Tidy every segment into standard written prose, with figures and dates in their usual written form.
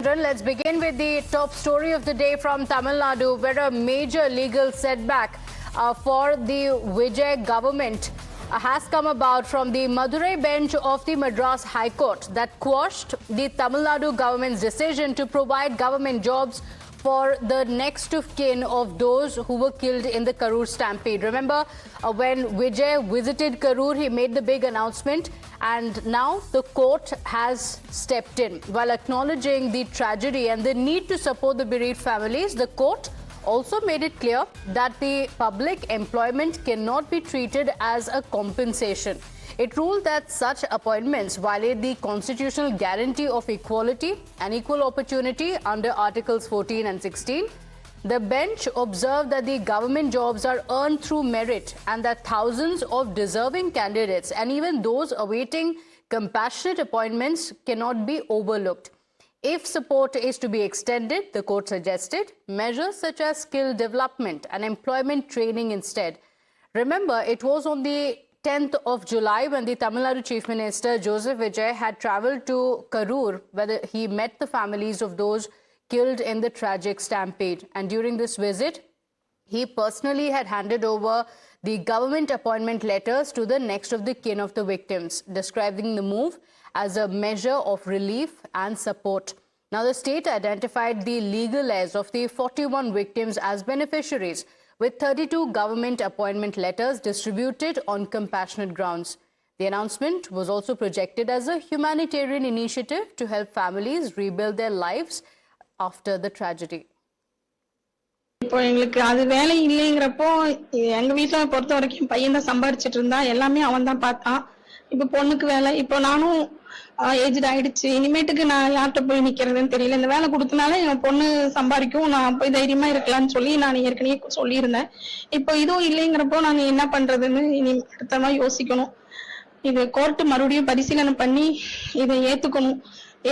Let's begin with the top story of the day from Tamil Nadu, where a major legal setback for the Vijay government has come about from the Madurai Bench of the Madras High Court that quashed the Tamil Nadu government's decision to provide government jobs for the next of kin of those who were killed in the Karur stampede. Remember, when Vijay visited Karur, he made the big announcement, and now the court has stepped in. While acknowledging the tragedy and the need to support the bereaved families, the court also made it clear that the public employment cannot be treated as a compensation. It ruled that such appointments violate the constitutional guarantee of equality and equal opportunity under Articles 14 and 16. The bench observed that the government jobs are earned through merit and that thousands of deserving candidates and even those awaiting compassionate appointments cannot be overlooked. If support is to be extended, the court suggested measures such as skill development and employment training instead. Remember, it was on the 10th of July when the Tamil Nadu Chief Minister Joseph Vijay had travelled to Karur, where he met the families of those killed in the tragic stampede. And during this visit, he personally had handed over the government appointment letters to the next of the kin of the victims, describing the move as a measure of relief and support. Now, the state identified the legal heirs of the 41 victims as beneficiaries, with 32 government appointment letters distributed on compassionate grounds. The announcement was also projected as a humanitarian initiative to help families rebuild their lives after the tragedy. இப்போ எங்களுக்கு அது வேலை இல்லைங்கிறப்போ எங்க வீட்ல பொறுத்த வரைக்கும் பையன் தான் சம்பாரிச்சிட்டு இருந்தா எல்லாமே அவன் தான் பார்த்தான். இப்போ பொண்ணுக்கு வேலை இப்போ நானும் ஏஜ் ஆயிடுச்சு இனிமேட்டுக்கு நான் யார்கிட்ட போய் நிக்கிறதுன்னு தெரியல இந்த வேலை கொடுத்தனால என் பொண்ணு சம்பாதிக்கும் நான் போய் தைரியமா இருக்கலாம்னு சொல்லி நான் ஏற்கனவே சொல்லியிருந்தேன். இப்போ இதுவும் இல்லைங்கிறப்போ நான் என்ன பண்றதுன்னு இனி அடுத்தமா யோசிக்கணும். இது கோர்ட் மறுபடியும் பரிசீலனை பண்ணி இதை ஏத்துக்கணும்.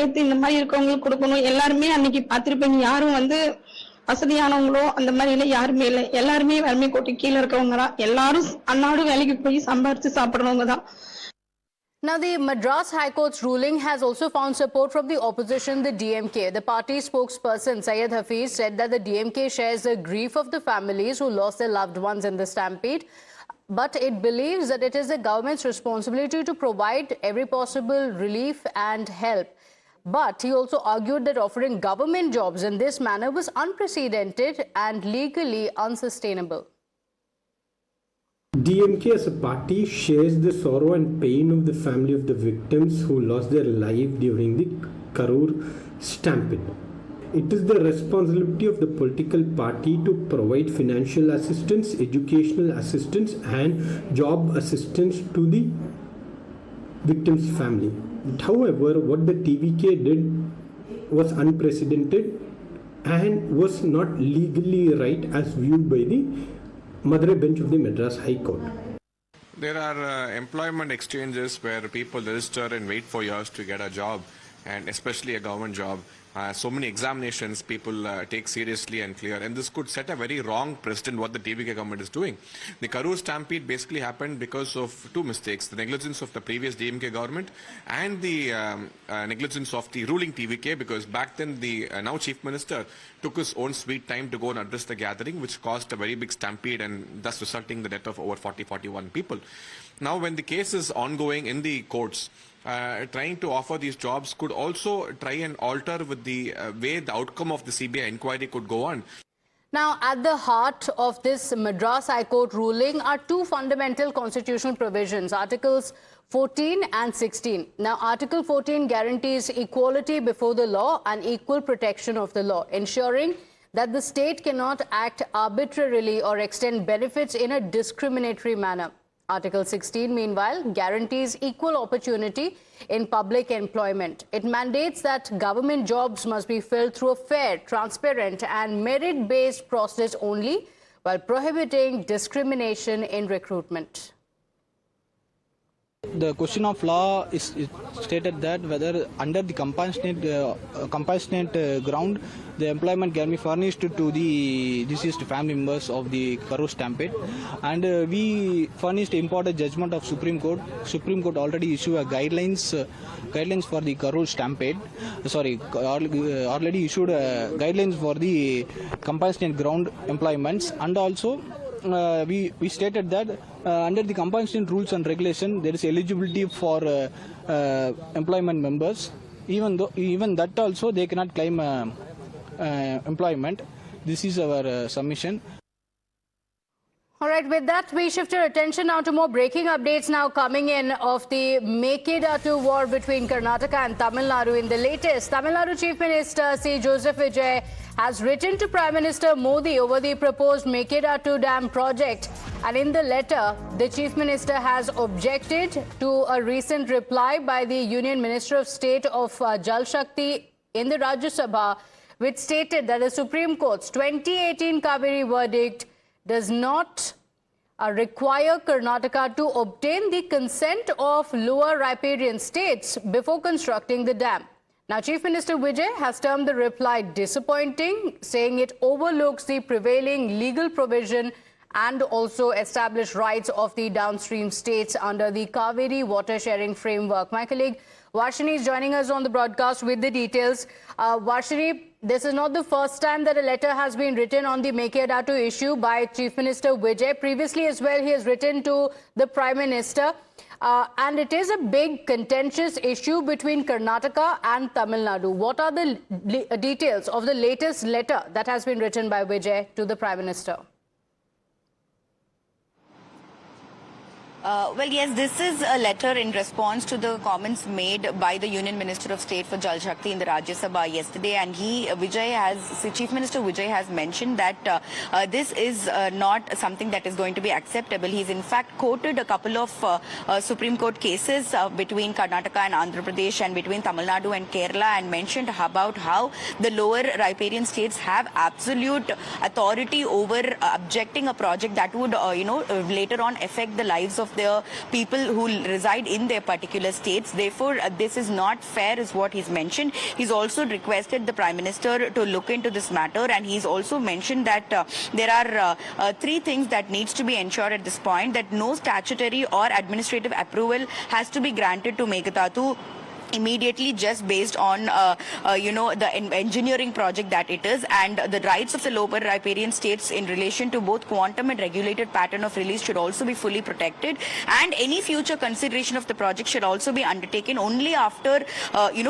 ஏத்து இந்த மாதிரி இருக்கவங்களுக்கு கொடுக்கணும். எல்லாருமே அன்னைக்கு பார்த்திருப்பீங்க யாரும் வந்து வசதியானவங்களோ அந்த மாதிரி இல்லை யாருமே இல்லை எல்லாருமே வறுமை கோட்டு கீழே இருக்கவங்க தான் எல்லாரும் அன்னாடு வேலைக்கு போய் சம்பாரிச்சு சாப்பிடுறவங்க தான். Now, the Madras High Court's ruling has also found support from the opposition, the DMK. The party spokesperson, Syed Hafiz, said that the DMK shares the grief of the families who lost their loved ones in the stampede, but it believes that it is the government's responsibility to provide every possible relief and help. But he also argued that offering government jobs in this manner was unprecedented and legally unsustainable. DMK as a party shares the sorrow and pain of the family of the victims who lost their life during the Karur stampede. It is the responsibility of the political party to provide financial assistance, educational assistance and job assistance to the victim's family. However, what the TVK did was unprecedented and was not legally right as viewed by the Madurai Bench of the Madras High Court. There are employment exchanges where people register and wait for years to get a job, and especially a government job. So many examinations people take seriously and clear, and this could set a very wrong precedent what the TVK government is doing. The Karur stampede basically happened because of two mistakes: the negligence of the previous DMK government and the negligence of the ruling TVK, because back then the now Chief Minister took his own sweet time to go and address the gathering, which caused a very big stampede and thus resulting the death of over 41 people. Now, when the case is ongoing in the courts, trying to offer these jobs could also try and alter with the way the outcome of the CBI inquiry could go on. Now, at the heart of this Madras High Court ruling are two fundamental constitutional provisions, Articles 14 and 16. Now, Article 14 guarantees equality before the law and equal protection of the law, ensuring that the state cannot act arbitrarily or extend benefits in a discriminatory manner. Article 16, meanwhile, guarantees equal opportunity in public employment. It mandates that government jobs must be filled through a fair, transparent and merit-based process only, while prohibiting discrimination in recruitment. the question of law is stated that whether under the compassionate ground the employment can be furnished to the deceased family members of the Karur stampede, and we furnished important judgment of Supreme Court. Supreme Court already issued a guidelines for the Karur stampede. Already issued guidelines for the compassionate ground employments, and also we stated that under the compassionate rules and regulation there is eligibility for employment members. Even that also they cannot claim employment. This is our submission. All right, with that, we shift our attention now to more breaking updates now coming in of the Mekedatu war between Karnataka and Tamil Nadu. In the latest, Tamil Nadu Chief Minister C. Joseph Vijay has written to Prime Minister Modi over the proposed Mekedatu Dam project. And in the letter, the Chief Minister has objected to a recent reply by the Union Minister of State of Jal Shakti in the Rajya Sabha, which stated that the Supreme Court's 2018 Kaveri verdict does not require Karnataka to obtain the consent of lower riparian states before constructing the dam. Now, Chief Minister Vijay has termed the reply disappointing, saying it overlooks the prevailing legal provision and also established rights of the downstream states under the Kaveri water sharing framework. My colleague Varshini is joining us on the broadcast with the details. Varshini, this is not the first time that a letter has been written on the Mekedatu issue by Chief Minister Vijay. Previously as well, he has written to the Prime Minister. And it is a big contentious issue between Karnataka and Tamil Nadu. What are the details of the latest letter that has been written by Vijay to the Prime Minister? Well, yes, this is a letter in response to the comments made by the Union Minister of State for Jal Shakti in the Rajya Sabha yesterday. And Chief Minister Vijay has mentioned that this is not something that is going to be acceptable. He's in fact quoted a couple of Supreme Court cases between Karnataka and Andhra Pradesh and between Tamil Nadu and Kerala, and mentioned about how the lower riparian states have absolute authority over objecting a project that would, later on affect the lives of the people who reside in their particular states. Therefore, this is not fair is what he's mentioned. He's also requested the Prime Minister to look into this matter, and he's also mentioned that there are three things that needs to be ensured at this point: that no statutory or administrative approval has to be granted to Mekedatu immediately, just based on the engineering project that it is, and the rights of the lower riparian states in relation to both quantum and regulated pattern of release should also be fully protected, and any future consideration of the project should also be undertaken only after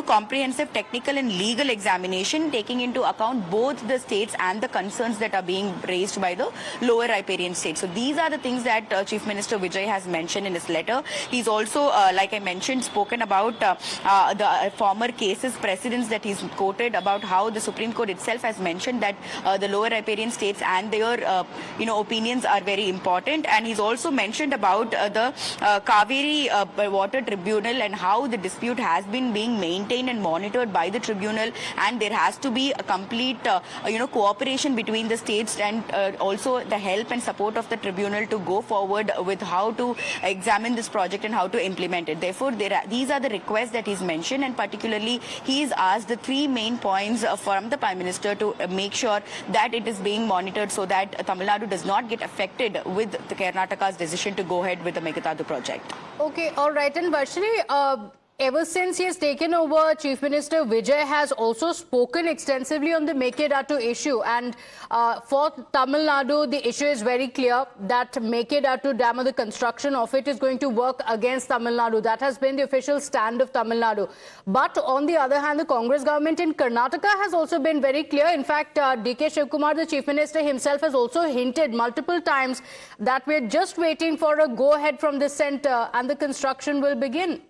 comprehensive technical and legal examination, taking into account both the states and the concerns that are being raised by the lower riparian states. So these are the things that Chief Minister Vijay has mentioned in his letter. He's also, like I mentioned, spoken about the former cases, precedents that he's quoted about how the Supreme Court itself has mentioned that the lower riparian states and their opinions are very important. And he's also mentioned about the Kaveri Water Tribunal and how the dispute has been being maintained and monitored by the tribunal, and there has to be a complete cooperation between the states, and also the help and support of the tribunal to go forward with how to examine this project and how to implement it. Therefore, these are the requests that he's mentioned, and particularly he's asked the three main points from the Prime Minister to make sure that it is being monitored so that Tamil Nadu does not get affected with the Karnataka's decision to go ahead with the Mekedatu project. Okay, all right. And Varshini, ever since he has taken over, Chief Minister Vijay has also spoken extensively on the Mekedatu issue. And for Tamil Nadu, the issue is very clear that Mekedatu Dam, or the construction of it, is going to work against Tamil Nadu. That has been the official stand of Tamil Nadu. But on the other hand, the Congress government in Karnataka has also been very clear. In fact, D.K. Shivkumar, the Chief Minister himself, has also hinted multiple times that we're just waiting for a go-ahead from the centre and the construction will begin.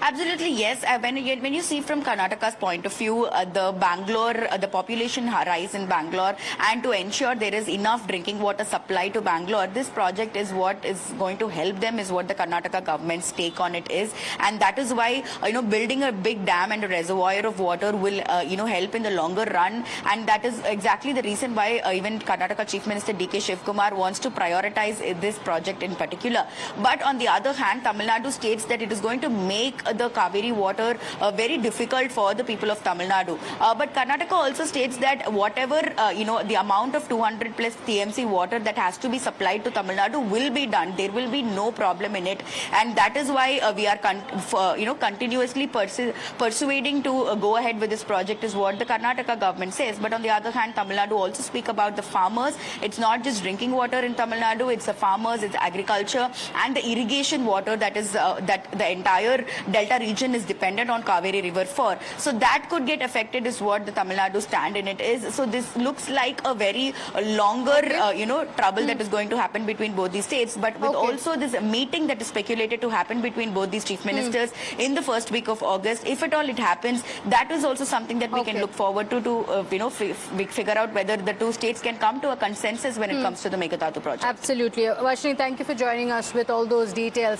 Absolutely, yes. When you see from Karnataka's point of view, the population rise in Bangalore, and to ensure there is enough drinking water supply to Bangalore, this project is what is going to help them, is what the Karnataka government's take on it is. And that is why, building a big dam and a reservoir of water will, help in the longer run. And that is exactly the reason why even Karnataka Chief Minister D.K. Shivkumar wants to prioritize this project in particular. But on the other hand, Tamil Nadu states that it is going to make the Kaveri water very difficult for the people of Tamil Nadu. But Karnataka also states that whatever, the amount of 200 plus TMC water that has to be supplied to Tamil Nadu will be done. There will be no problem in it. And that is why we are, continuously persuading to go ahead with this project, is what the Karnataka government says. But on the other hand, Tamil Nadu also speak about the farmers. It's not just drinking water in Tamil Nadu, it's the farmers, it's agriculture and the irrigation water that is that the entire delta region is dependent on Kaveri river for. So that could get affected, is what the Tamil Nadu stand in it is. So this looks like a very longer trouble that is going to happen between both these states. But with also this meeting that is speculated to happen between both these chief ministers in the first week of August, if at all it happens, that is also something that we can look forward to figure out whether the two states can come to a consensus when it comes to the Mekedatu project. Absolutely. Vashni, thank you for joining us with all those details.